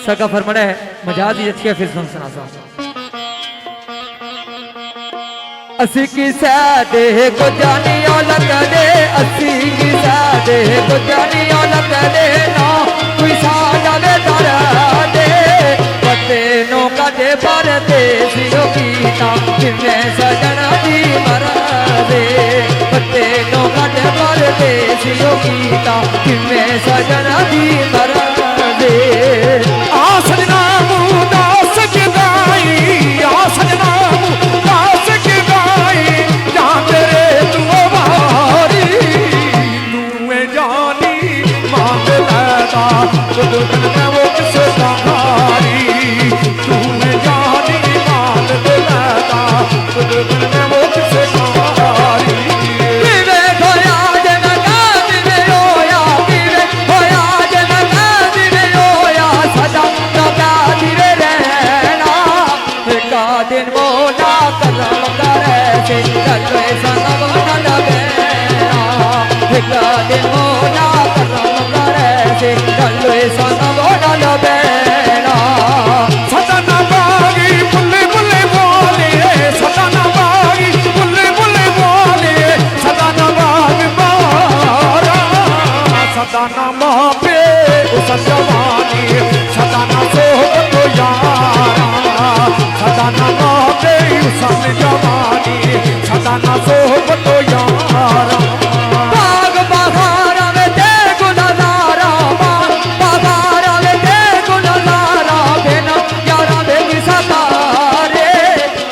सका फरमाना है मजाज ही अच्छी है फिर सुन सुना सा असी की सादे को जानियो लग दे असी की सादे को जानियो लग दे ना कोई सादा दे दरा दे पते नो कदे पर दे सियो कीता जिन्ने सजना दी मरा दे पते नो कदे पर दे सियो कीता जिन्ने सजना दी मरा दे आ सजना मुदास के गाई आ सजना मुदास के गाई जा तेरे तू मारी तू जानी मांग लेता खुद में वो किसे सहारी तू जानी मांग लेता खुद में वो किसे सहारी दिन मोला करम करे से चलो सनम न बेना एक दिन मोला करम करे से चलो सनम न बेना सदन बागी बुल्ले बुल्ले बोले सदन बागी बुल्ले बुल्ले बोले सदन बाग बारा सदन मापे उस जवानी सदन सोह तो यारा सदन मापे उस जवानी सदन सोह तो यारा बाग बहारा में दे गुलजारा बाग बहारा में दे गुलजारा बिना यारा बेगी सतारे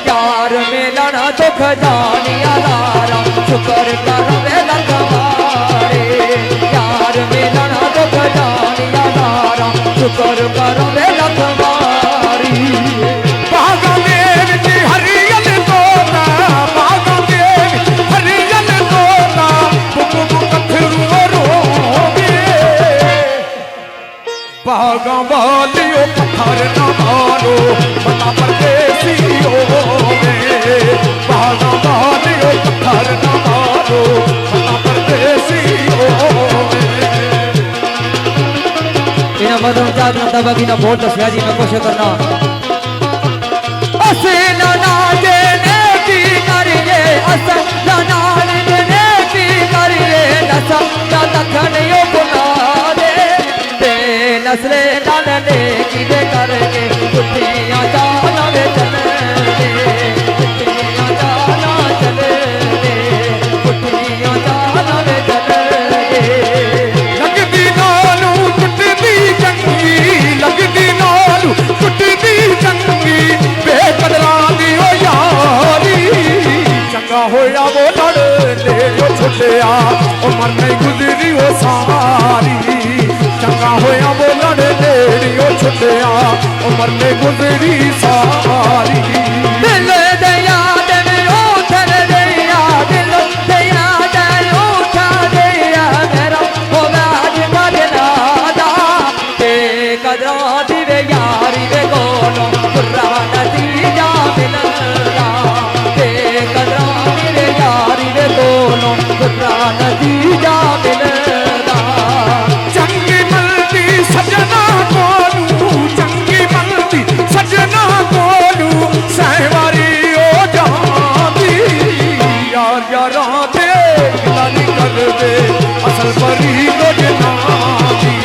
यार मिलना दुख जानिया लारा शुक्र कर मेला तुम्हारे यार मिलना दुख जानिया लारा शुक्र कर मेला तुम्हारी बागा देव जी हरियल तोता बागा देव हरियल तोता बुक कथरू रोगे बागा वालियो पत्थर न मारो बता परदेसी होवे बागा वालियो पत्थर न मारो बता परदेसी होवे इना मदन जात न तबगी न बहुत दसया जी मैं कोशिश करना असल नाजे ने की करिए असल नाजे ने की करिए नसल का लखन यो बुला दे ते नस्ले डाल ने की दे करके कुटियां जाना वे चले दे कुटियां जाना चले दे कुटियां जाना वे चले दे लगदी नालू टुटदी चंगी लगदी नालू टुटदी चंगी बेकदरा दी ओ यारी चंगा होया वो लड़ ले जो छुटिया ओ मर नहीं गुजरी वो सारी चंगा होया वो लड़ ले जो छुटिया ओ मर नहीं गुजरी सारी दिल दया दिल उठन दया दिल दया दिल उठा दया मेरा होवाज मजना दा ते कदरा दिवे यारी वे कोलो पुराना तीजा मिलना ते कदरा दिवे यारी वे कोलो पुराना तीजा मिलना चंगी मलती सजना कोलू चंगी मलती सजना कोलू सहवारी ओ जाती यार यारा दे गिलानी कर दे असल परी तो जनाती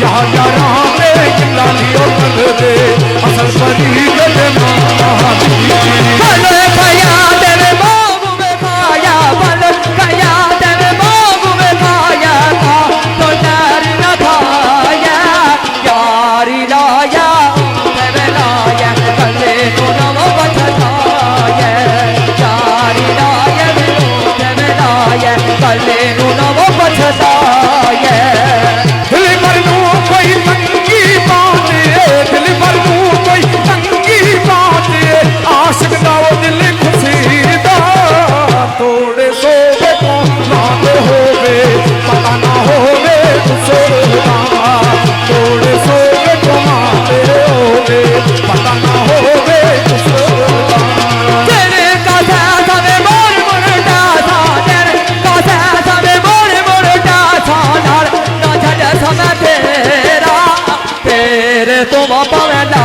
यार यारा दे गिलानी ओ कर दे ਤੋਂ ਭਾਵੇਂ